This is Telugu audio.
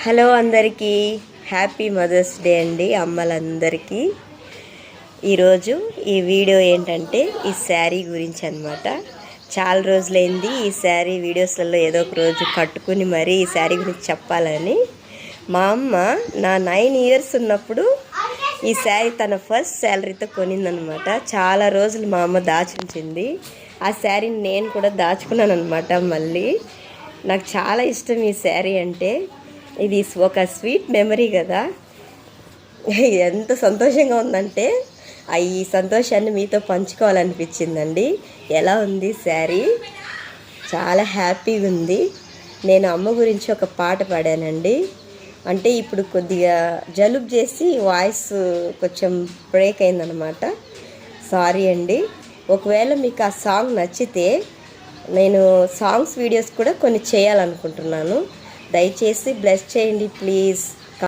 హలో అందరికీ హ్యాపీ మదర్స్ డే అండి అమ్మలందరికీ. ఈరోజు ఈ వీడియో ఏంటంటే ఈ శారీ గురించి అనమాట. చాలా రోజులైంది ఈ శారీ వీడియోస్లలో ఏదో ఒక రోజు కట్టుకుని మరీ ఈ శారీ గురించి చెప్పాలని. మా అమ్మ నా 9 years ఉన్నప్పుడు ఈ శారీ తన ఫస్ట్ శాలరీతో కొనిందనమాట. చాలా రోజులు మా అమ్మ దాచుంచింది. ఆ శారీని నేను కూడా దాచుకున్నాను అనమాట. మళ్ళీ నాకు చాలా ఇష్టం ఈ శారీ అంటే. ఇది ఒక స్వీట్ మెమరీ కదా. ఎంత సంతోషంగా ఉందంటే ఈ సంతోషాన్ని మీతో పంచుకోవాలనిపించిందండి. ఎలా ఉంది శారీ? చాలా హ్యాపీగా ఉంది. నేను అమ్మ గురించి ఒక పాట పాడానండి. అంటే ఇప్పుడు కొద్దిగా జలుబు చేసి వాయిస్ కొంచెం బ్రేక్ అయిందనమాట. సారీ అండి. ఒకవేళ మీకు ఆ సాంగ్ నచ్చితే నేను సాంగ్స్ వీడియోస్ కూడా కొన్ని చేయాలనుకుంటున్నాను. దయచేసి బ్లెస్ చేయండి ప్లీజ్.